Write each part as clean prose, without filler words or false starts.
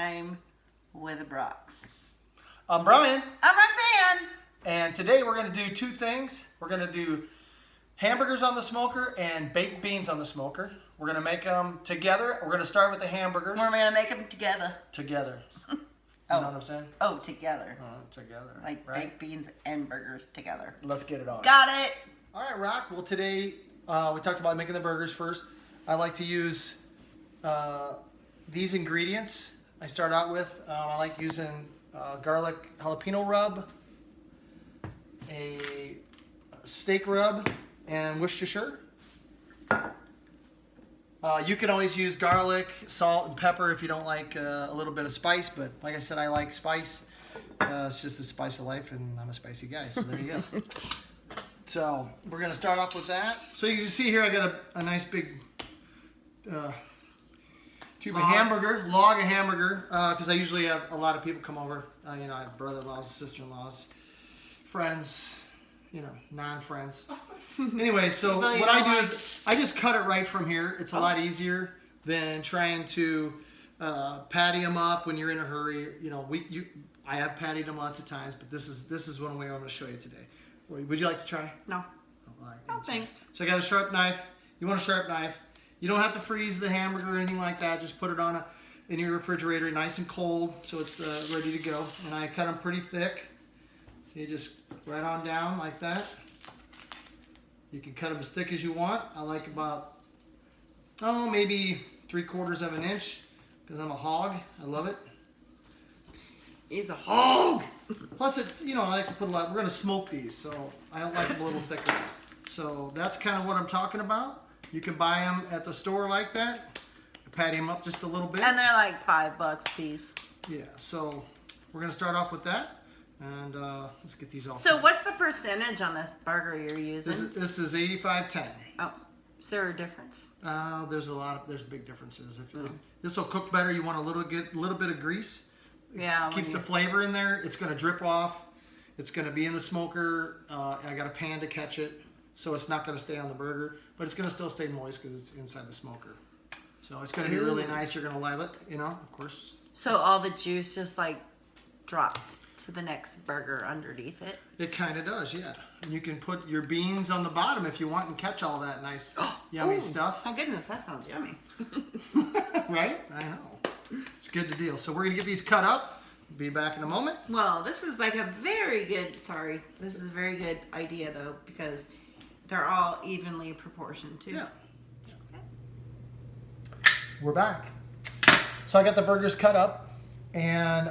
Time with Brox. I'm Brian. I'm Roxanne. And today we're going to do two things. We're going to do hamburgers on the smoker and baked beans on the smoker. We're going to make them together. We're going to start with the hamburgers. We're going to make them together. Together. You know what I'm saying? Oh, together. Together. Like right? baked beans and burgers together. Let's get it on. Got it. All right, Rock. Well, today we talked about making the burgers first. I like to use these ingredients. I start out with, I like using garlic jalapeno rub, a steak rub, and Worcestershire. You can always use garlic, salt, and pepper if you don't like a little bit of spice, but like I said, I like spice. It's just the spice of life, and I'm a spicy guy, so there you go. So we're going to start off with that. So you can see here I got a nice big tube of hamburger, log of hamburger, because I usually have a lot of people come over. You know, I have brother-in-laws, sister-in-laws, friends, you know, non-friends. Anyway, so what I do is I just cut it right from here. It's a lot easier than trying to patty them up when you're in a hurry. You know, I have pattied them lots of times, but this is one way I'm going to show you today. Would you like to try? No. All right, No, thanks. So I got a sharp knife. You want a sharp knife. You don't have to freeze the hamburger or anything like that. Just put it on in your refrigerator, nice and cold, so it's ready to go. And I cut them pretty thick. So you just right on down like that. You can cut them as thick as you want. I like about, maybe 3/4 of an inch, because I'm a hog. I love it. He's a hog. Plus, it's, you know, I like to put a lot. We're going to smoke these, so I like them a little thicker. So that's kind of what I'm talking about. You can buy them at the store like that. Patty them up just a little bit. And they're like $5 a piece. Yeah, so we're going to start off with that. And let's get these all. So what's the percentage on this burger you're using? This is 85-10. Oh, is there a difference? There's big differences. If this will cook better, you want a little bit of grease. Yeah. Keeps the flavor in there. It's going to drip off. It's going to be in the smoker. I got a pan to catch it, so it's not going to stay on the burger, but it's going to still stay moist because it's inside the smoker. So it's going to be really nice. You're going to love it, you know, of course. So all the juice just like drops to the next burger underneath it? It kind of does, yeah. And you can put your beans on the bottom if you want and catch all that nice, yummy stuff. My goodness, that sounds yummy. Right? I know. It's good to deal. So we're going to get these cut up. Be back in a moment. Well, this is like a very good, this is a very good idea though, because they're all evenly proportioned too. Yeah. We're back. So I got the burgers cut up, and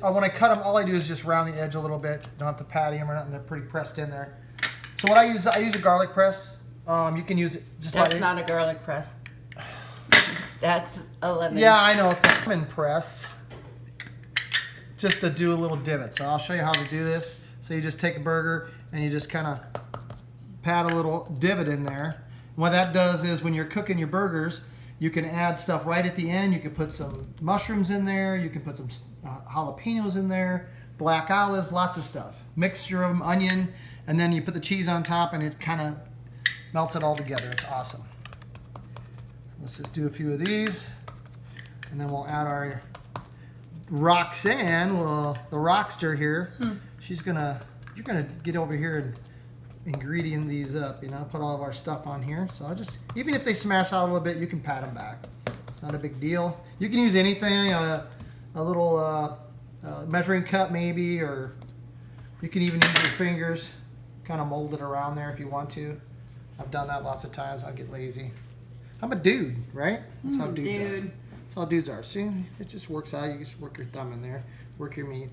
when I cut them, all I do is just round the edge a little bit. Don't have to patty them or nothing. They're pretty pressed in there. So what I use a garlic press. You can use it just That's not a garlic press. That's a lemon. Yeah, I know. Lemon press. Just to do a little divot. So I'll show you how to do this. So you just take a burger and you just kind of pat a little divot in there. And what that does is when you're cooking your burgers, you can add stuff right at the end. You can put some mushrooms in there. You can put some jalapenos in there, black olives, lots of stuff. Mixture of them, onion, and then you put the cheese on top and it kind of melts it all together. It's awesome. Let's just do a few of these, and then we'll add our Roxanne, the rockster here. You're gonna get over here and ingredient these up, you know, put all of our stuff on here. So I just, even if they smash out a little bit, you can pat them back. It's not a big deal. You can use anything, a little measuring cup maybe, or you can even use your fingers, kind of mold it around there if you want to. I've done that lots of times. I'll get lazy. I'm a dude, right? That's how dudes are. That's how dudes are. See, it just works out. You just work your thumb in there, work your meat.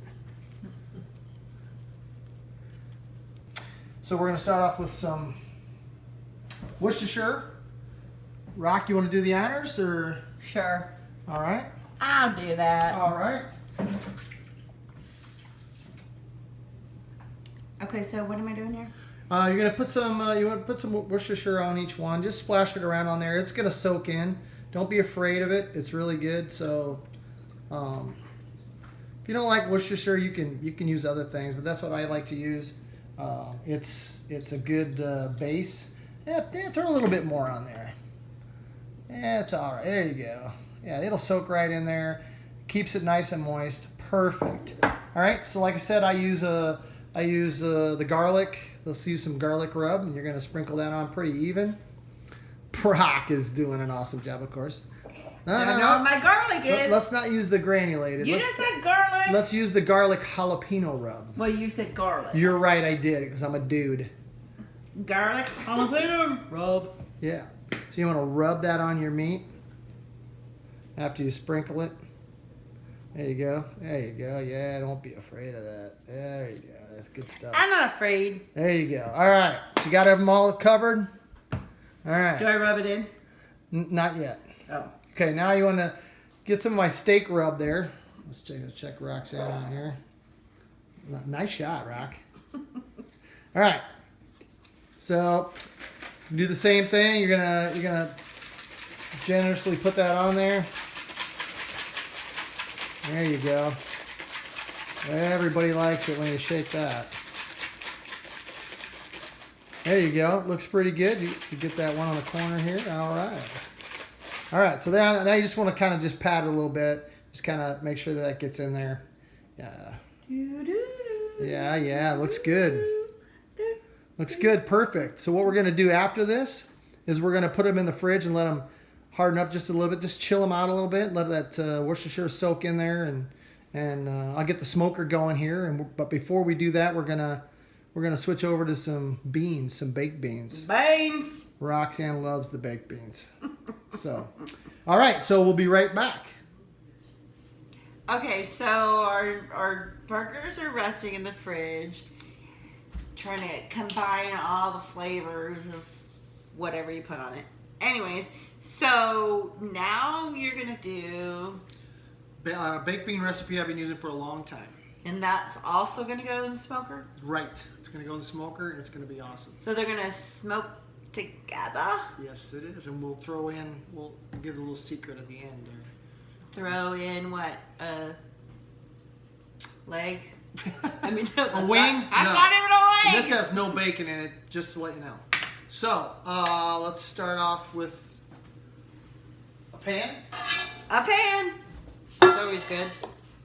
So we're going to start off with some Worcestershire. Rock, you want to do the honors, or? Sure. All right. I'll do that. All right. Okay, so what am I doing here? You're gonna put some. You want to put some Worcestershire on each one. Just splash it around on there. It's gonna soak in. Don't be afraid of it. It's really good. So, if you don't like Worcestershire, you can use other things, but that's what I like to use. It's a good base. Yeah, throw a little bit more on there. Yeah, it's all right. There you go. Yeah, it'll soak right in there. Keeps it nice and moist. Perfect. All right. So like I said, I use the garlic. Let's use some garlic rub, and you're gonna sprinkle that on pretty even. Brock is doing an awesome job, of course. I don't know what my garlic is. Let's not use the granulated. You just said garlic. Let's use the garlic jalapeno rub. Well, you said garlic. You're right, I did, because I'm a dude. Garlic jalapeno rub. Yeah. So you want to rub that on your meat after you sprinkle it. There you go. There you go. Yeah, don't be afraid of that. There you go. That's good stuff. I'm not afraid. There you go. All right. So you got them all covered? All right. Do I rub it in? Not yet. Oh. Okay, now you want to get some of my steak rub there. Let's check Roxanne on here. Nice shot, Rock. All right. So do the same thing. You're gonna generously put that on there. There you go. Everybody likes it when you shake that. There you go. It looks pretty good. You get that one on the corner here. All right. All right. So now you just want to kind of just pat it a little bit. Just kind of make sure that gets in there. Yeah. Yeah. Looks good. Looks good. Perfect. So what we're going to do after this is we're going to put them in the fridge and let them harden up just a little bit. Just chill them out a little bit. Let that Worcestershire soak in there, and I'll get the smoker going here. But before we do that, we're gonna switch over to some beans, some baked beans. Beans. Roxanne loves the baked beans. So, all right. So we'll be right back. Okay, so our burgers are resting in the fridge, trying to combine all the flavors of whatever you put on it. Anyways, so now you're gonna do, Baked bean recipe I've been using for a long time. and that's also gonna go in the smoker. Right. It's gonna go in the smoker. It's gonna be awesome. So they're gonna smoke together. Yes, it is. And we'll give a little secret at the end there. Throw in what? Leg? I mean, no, that's A wing? That's No. not even a leg. This has no bacon in it, just to let you know. So, let's start off with a pan. A pan. It's always good.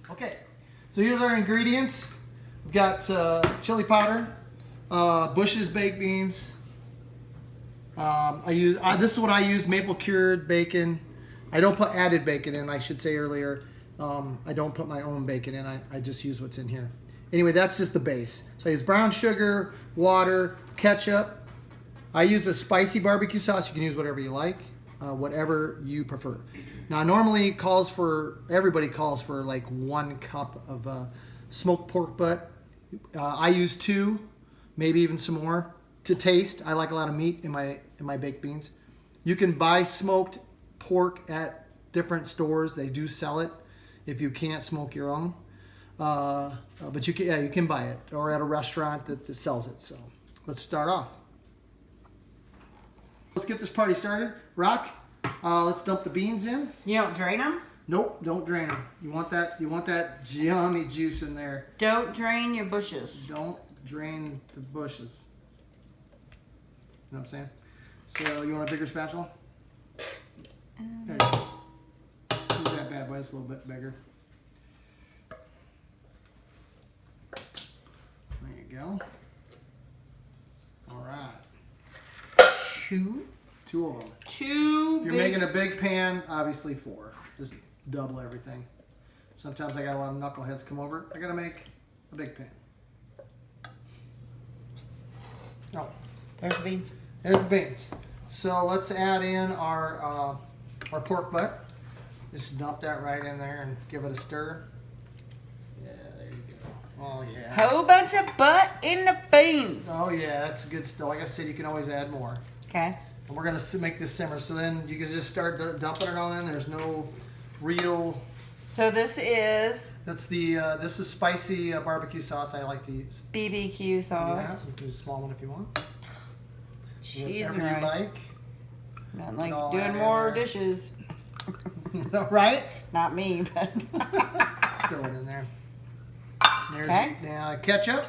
Okay. So here's our ingredients. We've got chili powder, Bush's baked beans. This is what I use, maple cured bacon. I don't put added bacon in, I should say earlier. I don't put my own bacon in. I just use what's in here. Anyway, that's just the base. So I use brown sugar, water, ketchup. I use a spicy barbecue sauce. You can use whatever you like, whatever you prefer. Now, normally everybody calls for like 1 cup of smoked pork butt. I use 2, maybe even some more to taste. I like a lot of meat in my baked beans. You can buy smoked pork at different stores. They do sell it if you can't smoke your own. But you can buy it, or at a restaurant that sells it. So let's start off. Let's get this party started. Rock, let's dump the beans in. You don't drain them? Nope, don't drain them. You want that yummy juice in there. Don't drain your bushes. Don't drain the bushes. You know what I'm saying? So you want a bigger spatula? There you go. Use that bad boy. It's a little bit bigger. There you go. All right. 2 of them. If you're making a big pan, obviously 4. Just double everything. Sometimes I got a lot of knuckleheads come over. I gotta make a big pan. Oh, There's the beans. there's the beans. So let's add in our pork butt. Just dump that right in there and give it a stir. Yeah, there you go. Oh yeah. Whole bunch of butt in the beans. Oh yeah, that's good stuff. Like I said, you can always add more. Okay. And we're gonna make this simmer. So then you can just start dumping it all in. There's no real. So this is That's the this is spicy barbecue sauce I like to use. BBQ sauce. Yeah, you can use a small one if you want. Cheese and Whatever you rice. like. Not And all like that doing in more there. dishes. Right? Not me, but. Just throw it in there. There's Okay. now ketchup.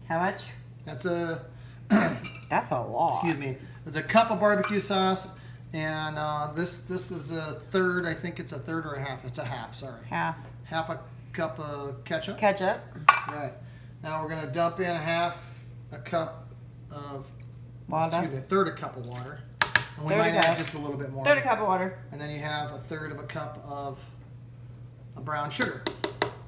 How much? That's a That's a lot. excuse me. It's a cup of barbecue sauce. And this is a third. I think it's a third or a half. It's a half. Sorry, half a cup of ketchup. Ketchup. Right. Now we're gonna dump in a cup of Water. excuse me, a third a cup of water. And we Third might a cup. add just a little bit more. Third a cup of water. And then you have a third of a cup of brown sugar.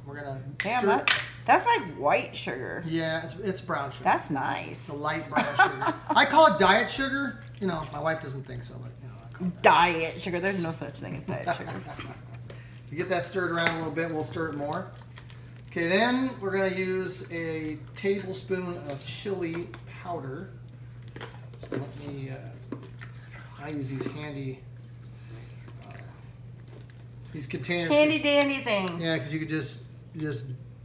We're gonna Damn, that's like white sugar. Yeah, it's brown sugar. That's nice. It's a light brown sugar. I call it diet sugar. You know, my wife doesn't think so, but you know, I call it Diet sugar. There's no such thing as diet sugar. You get that stirred around a little bit, we'll stir it more. Okay, then we're gonna use a tablespoon of chili powder. So let me, I use these handy, these containers. Handy dandy things. Yeah, because you could just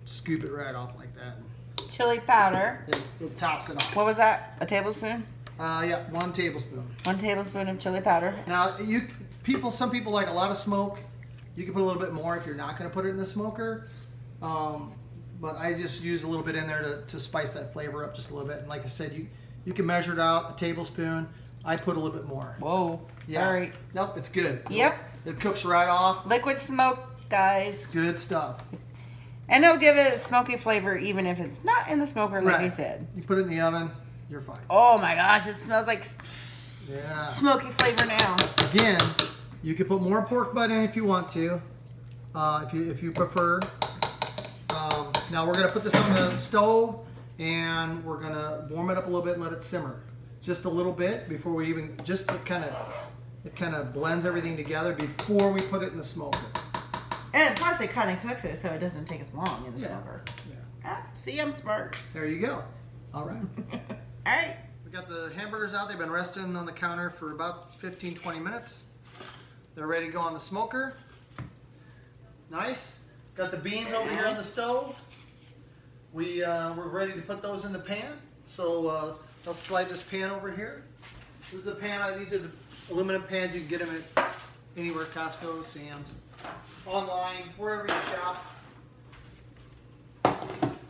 scoop it right off like that. Chili powder. It tops it off. What was that? A tablespoon? Yeah, 1 tablespoon. 1 tablespoon of chili powder. Now, some people like a lot of smoke. You can put a little bit more if you're not going to put it in the smoker. But I just use a little bit in there to spice that flavor up just a little bit. And like I said, you can measure it out, a tablespoon. I put a little bit more. Whoa. Yeah. All right. Nope, it's good. Yep. It cooks right off. Liquid smoke, guys. Good stuff. And it'll give it a smoky flavor even if it's not in the smoker, like you said. You put it in the oven, you're fine. Oh my gosh, it smells like Yeah. smoky flavor now. Again, you can put more pork butt in if you want to, if you prefer. Now we're gonna put this on the stove and we're gonna warm it up a little bit and let it simmer, just a little bit before we even just to it kind of blends everything together before we put it in the smoker. And plus it kind of cooks it so it doesn't take as long in the Yeah. smoker. Yeah. Ah, see, I'm smart. There you go. All right. All right. We got the hamburgers out. They've been resting on the counter for about 15-20 minutes. They're ready to go on the smoker. Nice. Got the beans over here on the stove. We're ready to put those in the pan. So I'll slide this pan over here. This is the pan. These are the aluminum pans. You can get them at anywhere, Costco, Sam's, online, wherever you shop.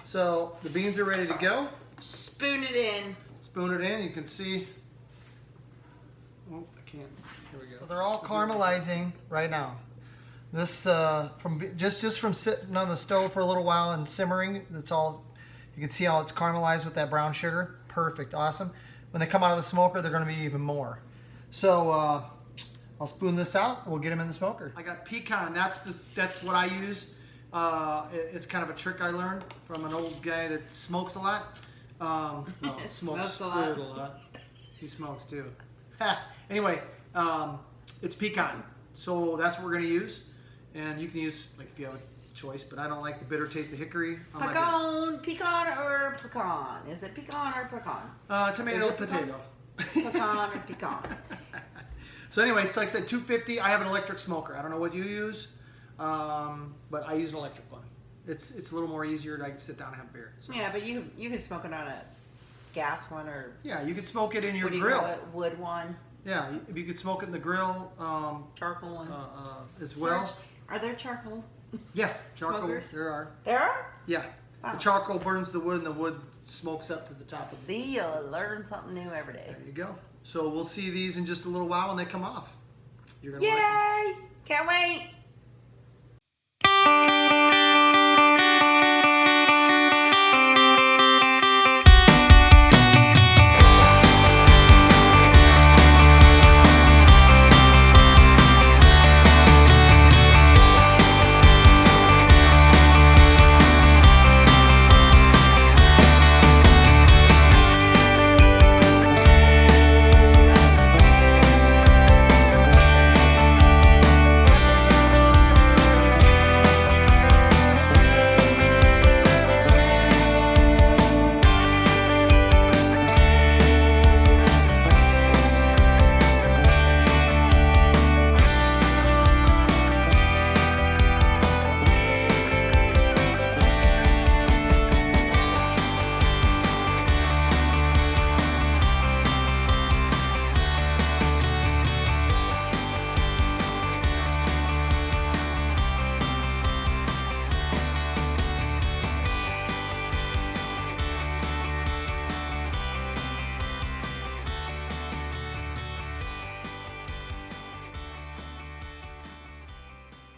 So the beans are ready to go. Spoon it in. Spoon it in. You can see. Oh, I can't. Here we go. So they're all caramelizing right now. This from just from sitting on the stove for a little while and simmering. That's all. You can see how it's caramelized with that brown sugar. Perfect. Awesome. When they come out of the smoker, they're going to be even more. So I'll spoon this out. We'll get them in the smoker. I got pecan. That's what I use. It's kind of a trick I learned from an old guy that smokes a lot. Well, smokes a lot. food a lot. He smokes too. Anyway, it's pecan. So that's what we're going to use. And you can use, like, if you have a choice, but I don't like the bitter taste of hickory on my bits. Pecan or pecan? Is it pecan or pecan? Tomato, Is it potato. Pecan or pecan? So anyway, like I said, 250. I have an electric smoker. I don't know what you use, but I use an electric one. It's a little more easier. I can sit down and have beer. So. Yeah, but you can smoke it on a gas one or Yeah, you can smoke it in your what do you grill. call it? Wood one, Yeah, you could smoke it in the grill charcoal one. as well. Are there charcoal? Yeah, charcoal. Smokers? There are. There are. Yeah, Wow. the charcoal burns the wood, and the wood smokes up to the top of it. See, you learn something new every day. There you go. So we'll see these in just a little while when they come off. You're gonna like them. Yay! Can't wait.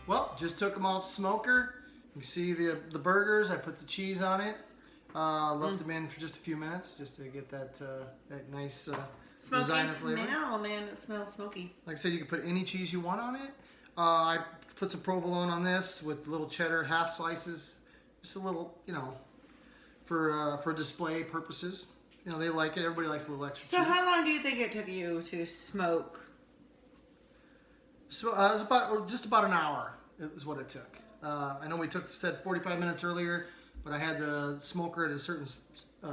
Well, just took them off the smoker. You can see the burgers. I put the cheese on it. Left them in for just a few minutes just to get that nice Smoky designer flavor. smell, man. It smells smoky. Like I said, you can put any cheese you want on it. I put some provolone on this with little cheddar, half slices. Just a little, for display purposes. They like it. Everybody likes a little extra So cheese. how long do you think it took you to smoke? So it was just about an hour. It was what it took. I know we said 45 minutes earlier, but I had the smoker at a certain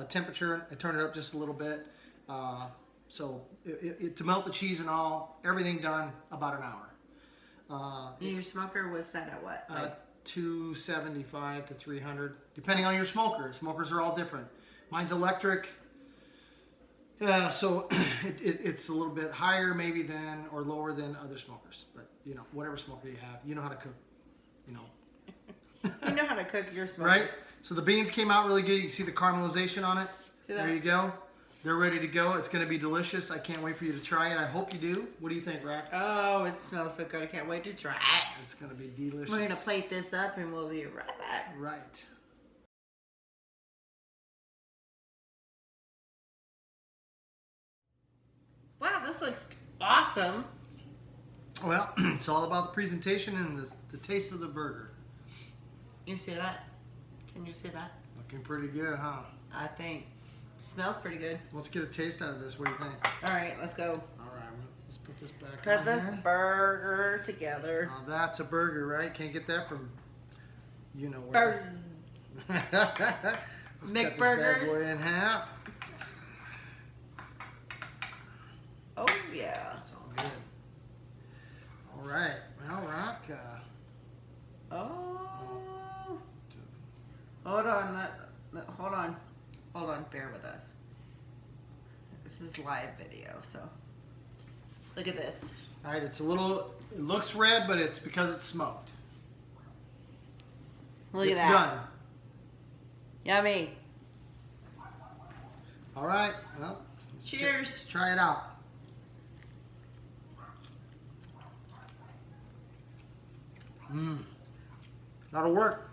temperature. I turned it up just a little bit. So to melt the cheese and all, everything done about an hour. And your smoker was set at what? 275 to 300, depending on your smoker. Smokers are all different. Mine's electric. Yeah, so it's a little bit higher maybe than or lower than other smokers. But, whatever smoker you have, you know how to cook, You know how to cook your smoker. Right? So the beans came out really good. You can see the caramelization on it. See that? There you go. They're ready to go. It's going to be delicious. I can't wait for you to try it. I hope you do. What do you think, Rack? Oh, it smells so good. I can't wait to try it. It's going to be delicious. We're going to plate this up and we'll be right back. Right. Wow, this looks awesome. Well, it's all about the presentation and the taste of the burger. You see that? Can you see that? Looking pretty good, huh? I think. Smells pretty good. Let's get a taste out of this. What do you think? All right, let's go. All right, let's put this back Put on this here. burger together. Now that's a burger, right? Can't get that from where. Burger. Let's cut this bad McBurgers. boy in half. Oh, yeah. That's all good. All right. Well, Rock. Oh. Hold on. Hold on. Bear with us. This is live video, so. Look at this. All right, it looks red, but it's because it's smoked. Look It's at that. done. Yummy. All right. Well, Cheers. Let's try it out. That'll work.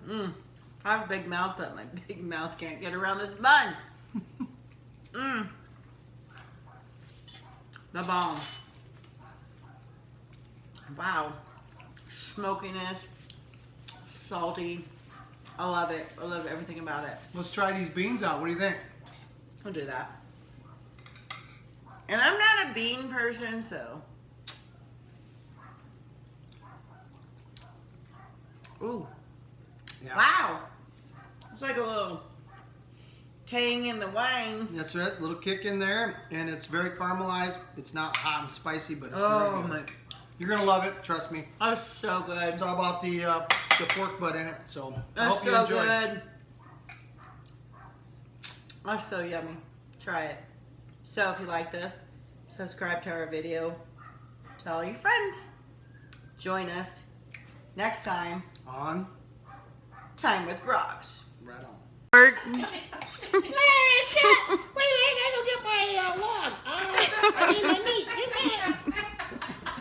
I have a big mouth, but my big mouth can't get around this bun. The bomb. Wow. Smokiness. Salty. I love it. I love everything about it. Let's try these beans out. What do you think? We'll do that. And I'm not a bean person, so. Ooh. Yeah. Wow. It's like a little tang in the wine. That's right. Little kick in there, and it's very caramelized. It's not hot and spicy, but it's Oh very good. my. You're gonna love it. Trust me. Oh, so good. It's all about the pork butt in it. So I That's hope you so enjoy. good. Oh, so yummy. Try it. So if you like this, subscribe to our video. Tell all your friends. Join us next time. On. Time with Rocks. Right on. Larry, Wait a minute, I gotta get my log. I need my meat.